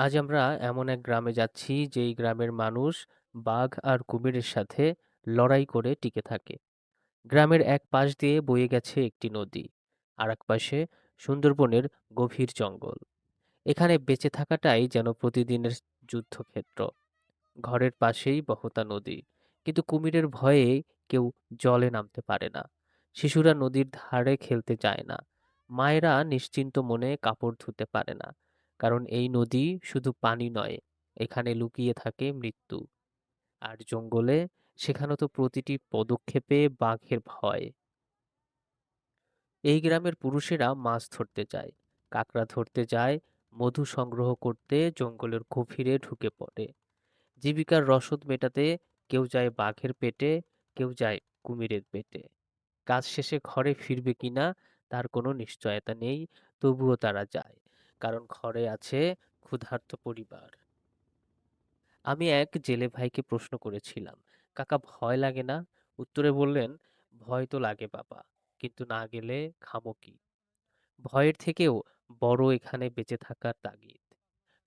আজ আমরা এমন এক গ্রামে যাচ্ছি যেই গ্রামের মানুষ বাঘ আর কুমিরের সাথে লড়াই করে টিকে থাকে। গ্রামের এক পাশ দিয়ে বয়ে গেছে একটি নদী, আর এক পাশে সুন্দরবনের গভীর জঙ্গল। এখানে বেঁচে থাকাটাই যেন প্রতিদিনের যুদ্ধক্ষেত্র। ঘরের পাশেই বহতা নদী, কিন্তু কুমিরের ভয়ে কেউ জলে নামতে পারে না। শিশুরা নদীর ধারে খেলতে যায় না। মায়েরা নিশ্চিন্ত মনে কাপড় ধুতে পারে না, কারণ এই নদী শুধু পানি নয়, এখানে লুকিয়ে থাকে মৃত্যু। আর জঙ্গলে, সেখানে তো প্রতিটি পদক্ষেপে বাঘের ভয়। এই গ্রামের পুরুষেরা মাছ ধরতে যায়, কাঁকড়া ধরতে যায়, মধু সংগ্রহ করতে জঙ্গলের গভীরে ঢুকে পড়ে। জীবিকার রসদ মেটাতে কেউ যায় বাঘের পেটে, কেউ যায় কুমিরের পেটে। কাজ শেষে ঘরে ফিরবে কিনা তার কোনো নিশ্চয়তা নেই, তবুও তারা যায়, কারণ ঘরে আছে ক্ষুধার্ত পরিবার। আমি এক জেলে ভাইকে প্রশ্ন করেছিলাম, কাকা ভয় লাগে না? উত্তরে বললেন, ভয় তো লাগে বাবা, কিন্তু না গেলে খামো কি? ভয়ের থেকেও বড় এখানে বেঁচে থাকার তাগিদ।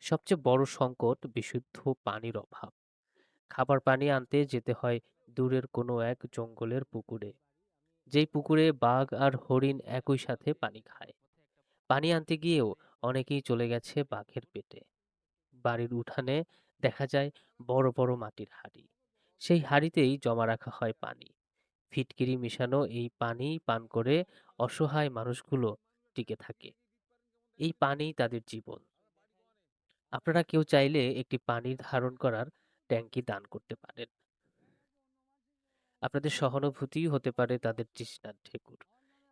সবচেয়ে বড় সংকট বিশুদ্ধ পানির অভাব। খাবার পানি আনতে যেতে হয় দূরের কোনো এক জঙ্গলের পুকুরে, যেই পুকুরে বাঘ আর হরিণ একই সাথে পানি খায়। পানি আনতে গিয়েও অনেকেই চলে গেছে বাঘের পেটে। বাড়ির উঠানে দেখা যায় বড় বড় মাটির হাঁড়ি। সেই হাঁড়িতেই জমা রাখা হয় পানি। ফিটকিরি মিশানো এই পানি পান করে অসহায় মানুষগুলো টিকে থাকে। এই পানি তাদের জীবন। আপনারা কেউ চাইলে একটি পানির ধারণ করার ট্যাঙ্কি দান করতে পারেন। আপনাদের সহানুভূতিই হতে পারে তাদের তৃষ্ণার ঢেকুর।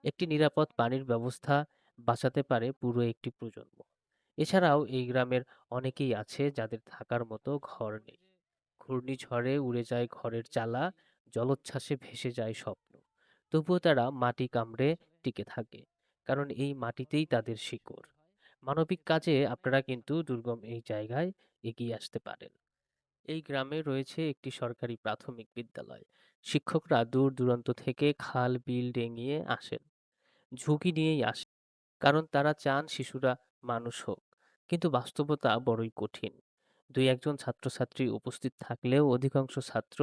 একটি নিরাপদ পানির ব্যবস্থা বাঁচাতে পারে পুরো একটি প্রজন্ম। এছাড়াও এই গ্রামের অনেকেই আছে যাদের থাকার মতো ঘর নেই। ঘূর্ণিঝড়ে উড়ে যায় ঘরের চালা, জলোচ্ছ্বাসে ভেসে যায় স্বপ্ন। তবুও তারা মাটি কামড়ে টিকে থাকে, কারণ এই মাটিতেই তাদের শিকড়। মানবিক কাজে আপনারা কিন্তু দুর্গম এই জায়গায় এগিয়ে আসতে পারেন। এই গ্রামে রয়েছে একটি সরকারি প্রাথমিক বিদ্যালয়। শিক্ষকরা দূর দূরান্ত থেকে খাল বিল ডিঙিয়ে আসেন, ঝুঁকি নিয়েই আসেন, কারণ তারা চান শিশুরা মানুষ হোক। কিন্তু বাস্তবতা বড়ই কঠিন। দুই একজন ছাত্রছাত্রী উপস্থিত থাকলেও অধিকাংশ ছাত্র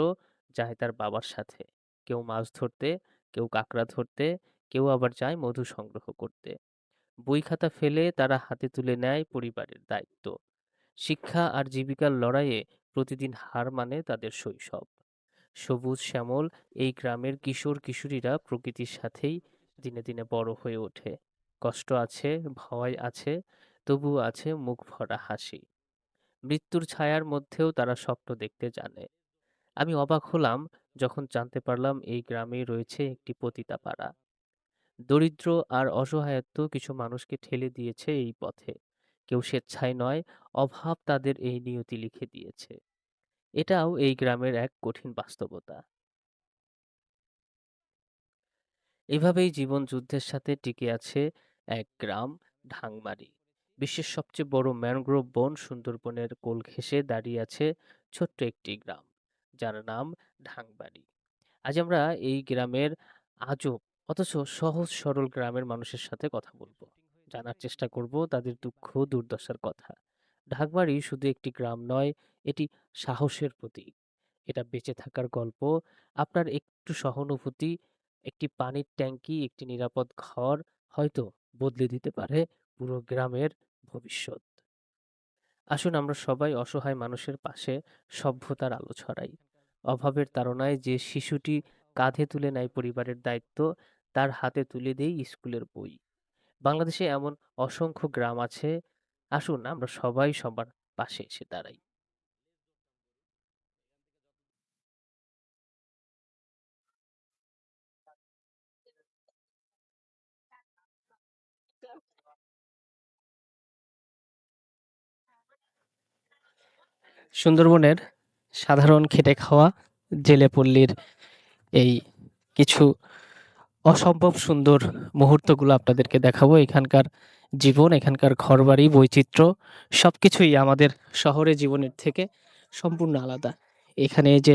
যায় তার বাবার সাথে। কেউ মাছ ধরতে, কেউ কাঁকড়া ধরতে, কেউ আবার যায় মধু সংগ্রহ করতে। বই খাতা ফেলে তারা হাতে তুলে নেয় পরিবারের দায়িত্ব। শিক্ষা আর জীবিকার লড়াইয়ে প্রতিদিন হার মানে তাদের শৈশব। সবুজ শ্যামল এই গ্রামের কিশোর কিশোরীরা প্রকৃতির সাথেই দিনে দিনে বড় হয়ে ওঠে। কষ্ট আছে, ভয় আছে, তবুও আছে মুখ ভরা হাসি। মৃত্যুর ছায়ার মধ্যেও তারা স্বপ্ন দেখতে জানে। আমি অবাক হলাম যখন জানতে পারলাম এই গ্রামেই রয়েছে একটি পতিতা পাড়া। দরিদ্র আর অসহায়ত্ব কিছু মানুষকে ঠেলে দিয়েছে এই পথে। কেউ স্বেচ্ছায় নয়, অভাব তাদের এই নিয়তি লিখে দিয়েছে। এটাও এই গ্রামের এক কঠিন বাস্তবতা। এভাবেই জীবন যুদ্ধের সাথে টিকে আছে এক গ্রাম, ঢাংমারি। বিশ্বের সবচেয়ে বড় ম্যানগ্রোভ বন সুন্দরবনের কোল ঘেঁষে দাঁড়িয়ে আছে ছোট্ট একটি গ্রাম, যার নাম ঢাংবাড়ি। আজ আমরা এই গ্রামের আজব অথচ সহজ সরল গ্রামের মানুষের সাথে কথা বলবো, জানার চেষ্টা করব তাদের দুঃখ দুর্দশার কথা। ঢাকবাড়ি শুধু একটি গ্রাম নয়, এটি সাহসের প্রতীক। এটা বেঁচে থাকার গল্প। আপনার একটু সহানুভূতি, একটি পানির ট্যাঙ্কি, একটি নিরাপদ ঘর হয়তো বদলে দিতে পারে পুরো গ্রামের ভবিষ্যৎ। আসুন আমরা সবাই অসহায় মানুষের পাশে সভ্যতার আলো ছড়াই। অভাবের তাড়নায় যে শিশুটি কাঁধে তুলে নেয় পরিবারের দায়িত্ব, তার হাতে তুলে দেই স্কুলের বই। বাংলাদেশে এমন অসংখ্য গ্রাম আছে। আসুন আমরা সবাই সবার পাশে এসে দাঁড়াই। সুন্দরবনের সাধারণ খেটে খাওয়া জেলে পল্লীর এই কিছু অসম্ভব সুন্দর মুহূর্তগুলো আপনাদেরকে দেখাবো। এখানকার জীবন, এখানকার ঘরবাড়ি, বৈচিত্র্য সবকিছুই আমাদের শহরের জীবনের থেকে সম্পূর্ণ আলাদা। এখানে এই যে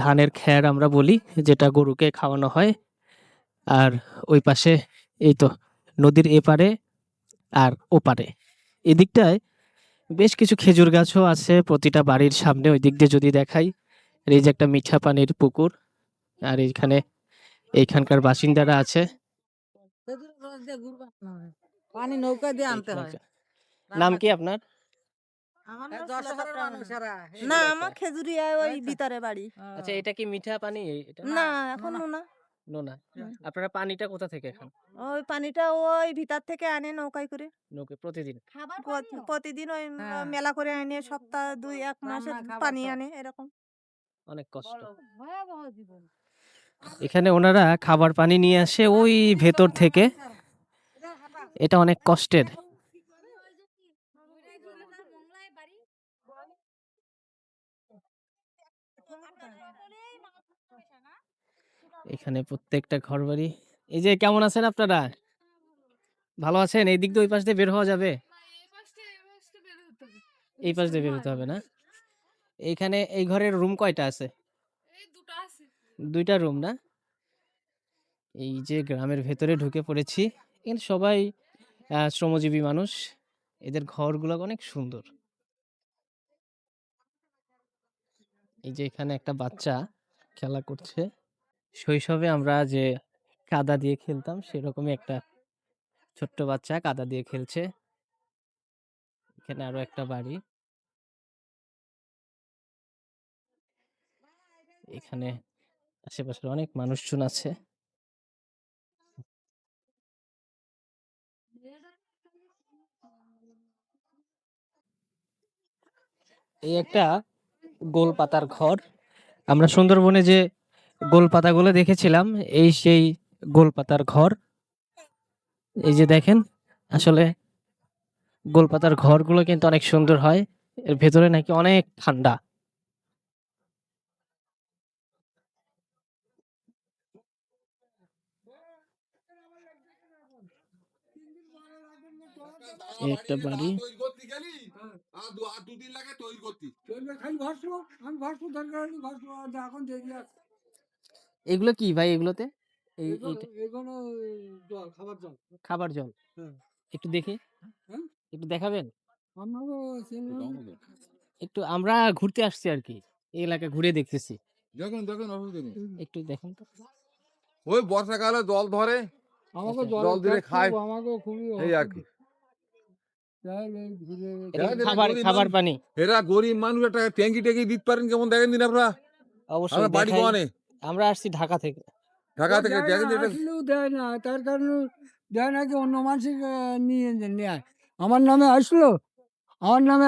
ধানের খ্যার আমরা বলি, যেটা গরুকে খাওয়ানো হয়, আর ওই পাশে এই তো নদীর এপারে আর ওপারে, এদিকটায় বেশ কিছু খেজুর গাছও আছে প্রতিটা বাড়ির সামনে। ওই দিক দিয়ে যদি দেখাই, আর এই যে একটা মিঠা পানির পুকুর, আর এইখানকার বাসিন্দারা আছে। পানি নৌকা দিয়ে আনতে এইখানে হয়। নাম কি আপনার? না, আমার খেজুরিয়া ওই ভিতরে বাড়ি। আচ্ছা, এটা কি মিঠা পানি? এটা না, এখন নোনা। নোনা। আপনারা পানিটা কোথা থেকে খান? ওই পানিটা ওই ভিতর থেকে আনে নৌকায় করে। নৌকে প্রতিদিন? প্রতিদিন ওই মেলা করে আনে, সপ্তাহ ২-১ মাসের পানি আনে এরকম। অনেক কষ্ট। এখানে ওনারা খাবার পানি নিয়ে আসে ওই ভেতর থেকে। এটা অনেক কষ্টের। এখানে প্রত্যেকটা ঘরবাড়ি। এই যে কেমন আছেন আপনারা? ভালো আছেন? এই দিক দিয়ে ওই পাশ দিয়ে বের হওয়া যাবে? এই পাশ দিয়ে বের হতে হবে না? এইখানে এই ঘরের রুম কয়টা আছে? ২টা রুম না? এই যে গ্রামের ভেতরে ঢুকে পড়েছি। এখানে সবাই শ্রমজীবী মানুষ। এদের ঘরগুলো অনেক সুন্দর। এই যে এখানে একটা বাচ্চা খেলা করছে। শৈশবে আমরা যে কাদা দিয়ে খেলতাম সেরকমই একটা ছোট্ট বাচ্চা কাদা দিয়ে খেলছে। এখানে আরো একটা বাড়ি। এখানে আশেপাশে অনেক মানুষজন আছে। এই একটা গোল পাতার ঘর। আমরা সুন্দরবনে যে গোল পাতাগুলো দেখেছিলাম, এই সেই গোল পাতার ঘর। এই যে দেখেন, আসলে গোল পাতার ঘরগুলো কিন্তু অনেক সুন্দর হয়। এর ভেতরে নাকি অনেক ঠান্ডা। এই একটা বাড়ি। এগুলো কি ভাই এগুলোতে? খাবার জল। একটু দেখি, একটু দেখাবেন? একটু আমরা ঘুরতে আসছি আর কি, এই এলাকা ঘুরে দেখতেছি। দেখুন দেখুন অসুবিধা নেই। একটু দেখুন তো। ওই বর্ষাকালে জল ধরে, আমাকে জল দিলে খায়, আমাকে খুবই এই আর কি। এটা কি এরা খাবার গরিব খাবার মানুষ, পানি? এরা গরিব মানুষ, একটা ট্যাঙ্কি ট্যাঙ্কি দিতে পারেন কেমন দেখেন দিন আপনারা। অবশ্যই আমরা বাড়ি দেখাই। কোয়ানে আমরা আসছি ঢাকা থেকে। ঢাকা থেকে দেখেন এটা। আসলেও দেয় না, তার কারণে দেয় নাকি অন্য মানুষের নিয়ে নেয়। আমার নামে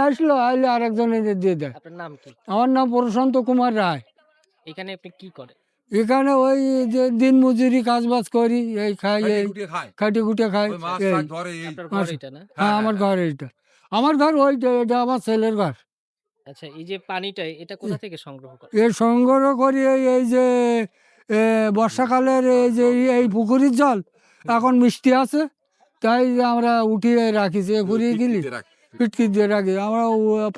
আসলো, আইলে আরেকজনে দিয়ে দেয়। আপনার নাম কি? আমার নাম প্রশান্ত কুমার রায়। এখানে আপনি কি করেন? এখানে ওই যে দিন মজুরি কাজ বাজ করি, এই খাই, খাইয়ে এই খুঁটিয়ে খায়, খাটে খুটে খাই। ওই মাছ এই টাছ ধরে এই। আপনার ঘর আচ্ছা। এটা না? হ্যাঁ, হ্যাঁ আমার হ্যাঁ ঘর এইটা। আমার ঘর ওইটা, এটা আমার ছেলের ঘর। আচ্ছা, এই যে পানিটা এটা কোথা থেকে সংগ্রহ করেন? এর সংগ্রহ করি এই যে বর্ষাকালের এই যে এই পুকুরের জল এখন মিষ্টি আছে, তাই আমরা উঠিয়ে রাখি, যে ফুরিয়ে গেলি পিটকিতে রাখ। পিটকি দিয়ে রাখি আমরা,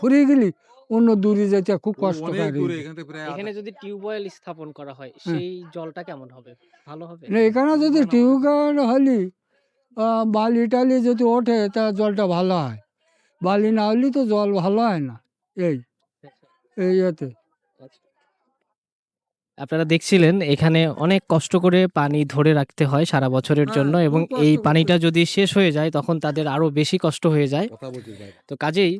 ফুরিয়ে গেলি অন্য দূরে যেতে খুব ও কষ্ট অনেক করে। দূরে, এখান থেকে প্রায় এখানে যদি টিউবওয়েল স্থাপন করা হয় হ্যাঁ। সেই জলটা কেমন হবে? ভালো হবে? না, এখানে যদি টিউবওয়েল হলি বালি টালি যদি ওঠে তা জলটা ভালো হয়, বালি না হলে তো জল ভালো হয় না। এই এই ইয়েতে আচ্ছা। আপনারা দেখছিলেন এখানে অনেক কষ্ট করে পানি ধরে রাখতে হয় সারা বছরের হ্যাঁ, জন্য, এবং খুব কষ্ট এই করতে পানিটা হয়। যদি শেষ হয়ে যায় তখন তাদের আরো বেশি কষ্ট হয়ে যায়। কথা বলছিস ভাই। তো কাজেই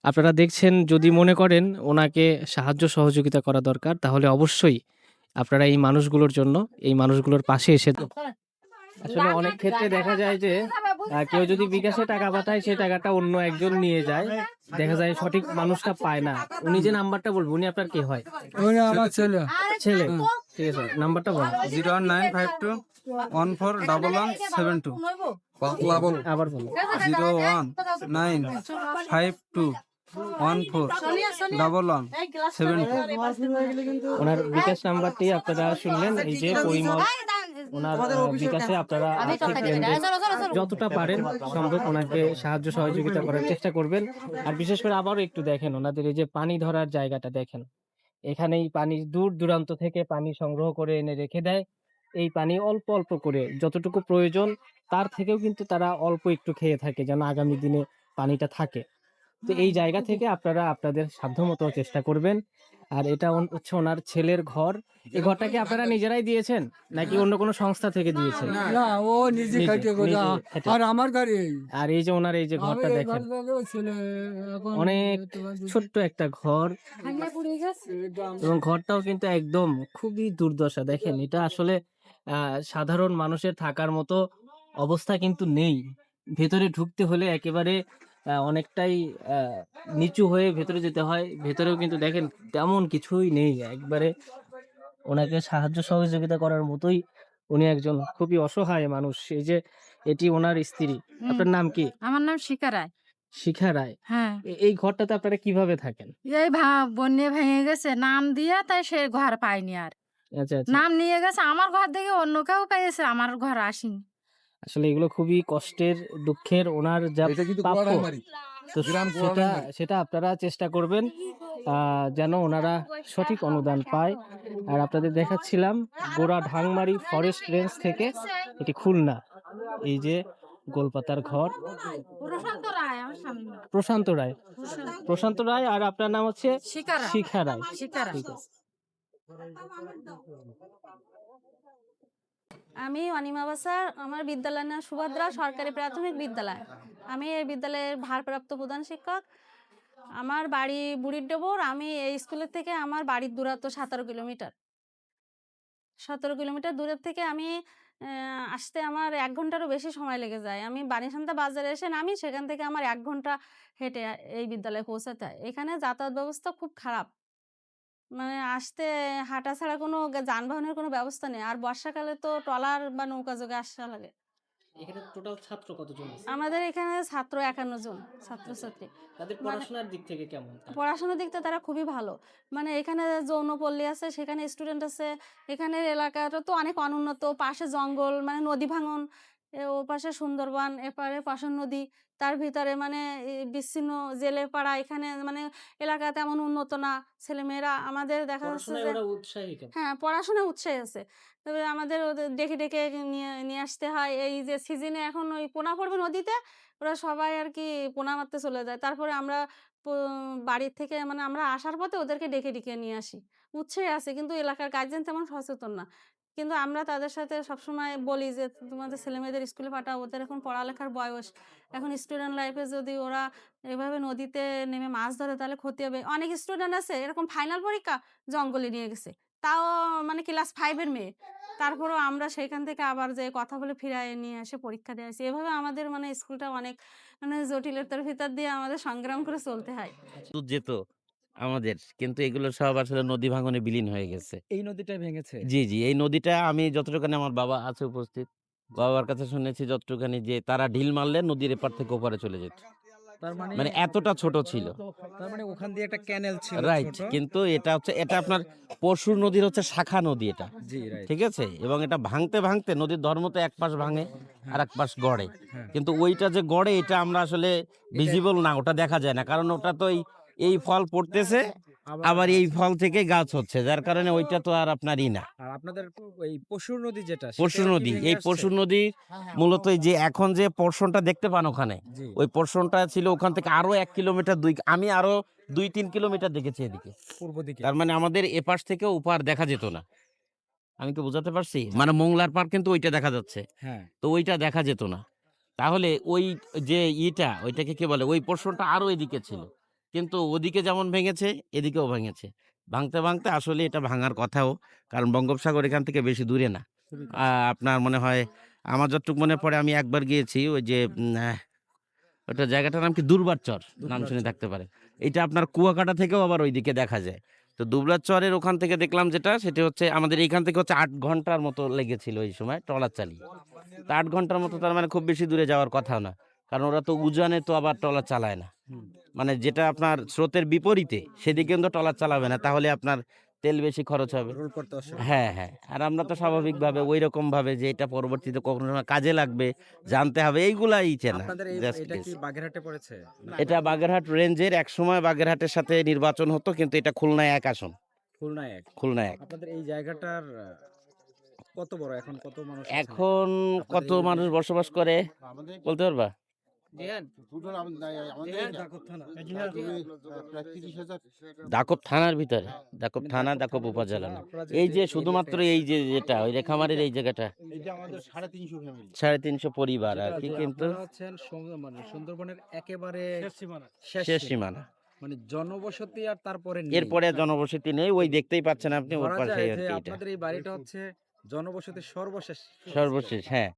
আপনারা দেখছেন, যদি মনে করেন ওনাকে সাহায্য সহযোগিতা করা দরকার, তাহলে অবশ্যই আপনারা এই মানুষগুলোর জন্য, এই মানুষগুলোর পাশে এসে। আসলে অনেক ক্ষেত্রে দেখা যায় যে কেউ যদি বিকাশে টাকা পাঠায় সেই টাকাটা অন্য একজন নিয়ে যায়, দেখা যায় সঠিক মানুষটা পায় না। উনি যে নাম্বারটা বলবো, উনি আপনার কে হয়? ওই আমার ছেলে। ছেলে? ঠিক আছে, নাম্বারটা বল। 01952 পাতলা বল। আবার বলো। 01952 ওনার বিকাশ নাম্বারটি আপনারা শুনলেন। এই যে পরিমল, ওনার বিকাশে আপনারা আর্থিক লেনদেন যতটা পারেন সম্ভব ওনাকে সাহায্য সহযোগিতা করার চেষ্টা করবেন। আর বিশেষ করে আবারও একটু দেখেন ওনাদের এই যে পানি ধরার জায়গাটা দেখেন। এখানেই পানি দূর দূরান্ত থেকে পানি সংগ্রহ করে এনে রেখে দেয়। এই পানি অল্প অল্প করে যতটুকু প্রয়োজন তার থেকেও কিন্তু তারা অল্প একটু খেয়ে থাকে, যেন আগামী দিনে পানিটা থাকে। তো এই জায়গা থেকে আপনারা আপনাদের সাধ্যমতো চেষ্টা করবেন। আর এটা হচ্ছে ওনার ছেলের ঘর। এই ঘরটা কি আপনারা নিজেরাই দিয়েছেন নাকি অন্য কোনো সংস্থা থেকে দিয়েছেন? না ও নিজে নিজে খাইতে করে নিজে খেটে। আর আমার গাড়ি এই আর এই যে ওনার এই যে আমি ঘরটা এই দেখেন, ঘর থেকে ছেলে এখন অনেক তোমার যদি ছোট্ট একটা ঘর, এটা আমরা- এবং ঘরটাও কিন্তু একদম খুবই দুর্দশা। দেখেন এটা আসলে সাধারণ মানুষের থাকার মতো অবস্থা কিন্তু নেই। ভেতরে ঢুকতে হলে একেবারে অনেকটাই নিচু হয়ে ভেতরে যেতে হয়। ভেতরেও কিন্তু দেখেন তেমন কিছুই নেই একবারে। ওনাকে সাহায্য সহযোগিতা করার মতোই উনি একজন খুবই অসহায় মানুষ। এই যে এটি ওনার স্ত্রী। আপনার নাম কি? আমার নাম শিখা রায়। শিখা রায়। হ্যাঁ, এই ঘরটাতে আপনারা কিভাবে থাকেন? এই বন্যে ভেঙে গেছে নাম দিয়ে, তাই সে ঘর পায়নি আর। আচ্ছা আচ্ছা। নাম নিয়ে গেছে আমার ঘর থেকে, অন্য কেউ পেয়েছে, আমার ঘর আসেনি। আসলে এগুলো খুবই কষ্টের, দুঃখের। ওনার যা এটা কিন্তু প্রাপ্য, গোয়াডাঙ্গারি তো গ্রাম সেটা গোয়াডাঙ্গারি। সেটা আপনারা চেষ্টা করবেন যেন ওনারা সঠিক অনুদান পায়। আর আপনাদের দেখাচ্ছিলাম গোড়া ঢাংমারি ফরেস্ট রেঞ্জ থেকে, এটি খুলনা। এই যে গোলপাতার ঘর। প্রশান্ত রায় আমার স্বামী। প্রশান্ত রায়। প্রশান্ত রায়। আর আপনার নাম হচ্ছে শিখা রায়। শিখা রায়। শিখা রায়। ঠিক আছে। আমি অনিমা বাসার, আমার বিদ্যালয়ের নাম সুভদ্রা সরকারি প্রাথমিক বিদ্যালয়। আমি এই বিদ্যালয়ের ভারপ্রাপ্ত প্রধান শিক্ষক। আমার বাড়ি বুড়ির ডোবর। আমি এই স্কুলের থেকে আমার বাড়ির দূরত্ব 17 কিলোমিটার। 17 কিলোমিটার দূরের থেকে আমি আসতে আমার 1 ঘন্টারও বেশি সময় লেগে যায়। আমি বাণীসান্তা বাজারে এসে নামি, সেখান থেকে আমার 1 ঘন্টা হেঁটে এই বিদ্যালয়ে পৌঁছাতে হয়। এখানে যাতায়াত ব্যবস্থা খুব খারাপ। মানে আসতে হাঁটা ছাড়া কোনো যানবাহনের কোনো ব্যবস্থা নেই। আর বর্ষাকালে তো ট্রলার বা নৌকা যোগে আসা লাগে। এখানে টোটাল ছাত্র কতজন আছে? আমাদের এখানে ছাত্র 51 জন ছাত্রছাত্রী। তাদের মানে পড়াশোনার দিক থেকে কেমন? পড়াশোনার দিক থেকে তারা খুবই ভালো। মানে এখানে যৌনপল্লী আছে, সেখানে স্টুডেন্ট আছে। এখানের এলাকাটা তো অনেক অনুন্নত, পাশে জঙ্গল, মানে নদী ভাঙন। ওপাশে সুন্দরবন, এপারে পাশান নদী। তার ভিতরে মানে বিচ্ছিন্ন জেলে পাড়া। এখানে মানে এলাকা তেমন উন্নত না। ছেলেমেয়েরা আমাদের দেখা যাচ্ছে পড়াশোনায় যে ওরা উৎসাহী কেন? হ্যাঁ, পড়াশোনায় উৎসাহী আছে। তবে আমাদের ওদের ডেকে, ডেকে নিয়ে নিয়ে আসতে হয়। এই যে সিজনে এখন ওই পোনা পড়বে নদীতে, ওরা সবাই আরকি পোনা মারতে চলে যায়। তারপরে আমরা প বাড়ির থেকে মানে আমরা আসার পথে ওদেরকে ডেকে, ডেকে নিয়ে আসি। উৎসাহী আছে, কিন্তু এলাকার গার্জিয়ান তেমন সচেতন না। কিন্তু আমরা তাদের সাথে সবসময় বলি যে, "তোমাদের ছেলেমেয়েদের স্কুলে পাঠাও। ওদের এখন পড়ালেখার বয়স। এখন স্টুডেন্ট লাইফে যদি ওরা এভাবে নদীতে নেমে মাছ ধরে তাহলে ক্ষতি হবে।" অনেক স্টুডেন্ট আছে এরকম ফাইনাল পরীক্ষা জঙ্গলে নিয়ে গেছে। তাও মানে ক্লাস 5 এর মেয়ে। তারপরেও আমরা সেখান থেকে আবার যেয়ে কথা বলে ফিরায়ে নিয়ে এসে পরীক্ষা দিয়ে আসি। এভাবে আমাদের মানে স্কুলটা অনেক মানে জটিলতার ভিতর দিয়ে আমাদের সংগ্রাম করে চলতে হয়। দুধ যেত আমাদের। কিন্তু এগুলো সব আসলে নদী ভাঙনে বিলীন হয়ে গেছে। এই নদীটা ভেঙেছে। জি, জি। এই নদীটা আমি যতটুখানি আমার বাবা আছে উপস্থিত। বাবার কাছে শুনেছি যতটুখানি যে তারা ঢিল মারলে নদীর এপার থেকে ওপারে চলে যেত। তার মানে মানে এতটা ছোট ছিল। তার মানে ওখান দিয়ে একটা ক্যানেল ছিল রাইট। ছোট। কিন্তু এটা আপনার পরশুর নদীর হচ্ছে শাখা নদী এটা। জি, রাইট। ঠিক আছে? এবং এটা ভাঙতে, ভাঙতে নদীর ধর্ম তো এক পাশ ভাঙে আর এক পাশ গড়ে। হ্যাঁ। কিন্তু ওইটা যে গড়ে এটা আমরা আসলে ভিজিবল না, ওটা দেখা যায় না। কারণ ওটা তো এই ফল পড়তেছে, আবার এই ফল থেকে গাছ হচ্ছে। যার কারণে ওইটা তো আর আপনার না। আর আপনাদের এই পশুর নদী যেটা, পরশু সেটাও কি নদী, ভেঙে এই আসছে? পরশু নদী মূলত এই যে এখন যে পোরশনটা দেখতে পান ওখানে, জি, ওই পোরশনটা ছিল ওখান থেকে আরো 1 কিলোমিটার আমি আরো 2-3 কিলোমিটার দেখেছি এদিকে। পূর্ব দিকে। তার মানে আমাদের এপাশ থেকে ওপার দেখা যেত না। আমি কি বোঝাতে পারছি? মানে মোংলার পার কিন্তু ওইটা দেখা যাচ্ছে। হ্যাঁ। তো ওইটা দেখা যেত না। তাহলে ওই যে ওইটাকে কি বলে? ওই পোরশনটা আরো এদিকে ছিল। কিন্তু ওদিকে যেমন ভেঙেছে, এদিকেও ভেঙেছে। ভাঙতে, ভাঙতে আসলে এটা ভাঙার কথাও। কারণ বঙ্গোপসাগর এখান থেকে বেশি দূরে না। খুবই আপনার মনে হয় আমার যতটুকু মনে পড়ে আমি একবার গিয়েছি ওই যে ওটা জায়গাটার নাম কি দুর্বার চর, নাম শুনে থাকতে পারে। এটা আপনার কুয়াকাটা থেকেও আবার ওইদিকে দেখা যায়। তো দুবলার চরের ওখান থেকে দেখলাম সেটা হচ্ছে আমাদের এইখান থেকে হচ্ছে 8 ঘন্টার মতো লেগেছিল ওই সময় ট্রলার চালিয়ে। তো 8 ঘন্টার মতো তার মানে খুব বেশি দূরে যাওয়ার কথাও না। কারণ ওরা তো উজানে তো আবার ট্রলার চালায় না। মানে যেটা আপনার স্রোতের বিপরীতে সেদিকে কিন্তু ট্রলার চালাবে না, তাহলে আপনার তেল বেশি খরচ হবে। রোল করতে অসুবিধা। হ্যাঁ, হ্যাঁ। আর আমরা তো স্বাভাবিকভাবে ওইরকম ভাবে যে এটা পরবর্তীতে কখনো সময় কাজে লাগবে, জানতে হবে, এইগুলাই চেনা। আপনাদের জাস্ট এটা কি কিছু। বাগেরহাটে পড়েছে? এটা বাগেরহাট রেঞ্জের, একসময় বাগেরহাটের সাথে নির্বাচন হতো, কিন্তু এটা খুলনায় 1 আসন। খুলনায় এক। খুলনায় 1। আপনাদের এই জায়গাটার কত বড়? এখন কত মানুষ আছেন? এখন আপনাদের কত এই মানুষ এলাকায়? বসবাস করে বলতে পারবা? জিহান দাকব থানার ভিতরে, দাকব থানা, দাকব উপজেলা না। এই যে শুধুমাত্র এই যে যেটা ওই রেখামারির এই জায়গাটা 350 পরিবার আর কি, কিন্তু আপনারা হচ্ছেন মানে সুন্দরবনের একেবারে শেষ সীমানা। মানে জনবসতি আর তারপরে নেই। এরপরে জনবসতি নেই, ওই দেখতেই পাচ্ছেন আপনি ওর ধরা পাশে যায় আর যে কি এটা আপনাদের এই বাড়িটা হচ্ছে জনবসতির সর্বশেষ সর্বশেষ। হ্যাঁ,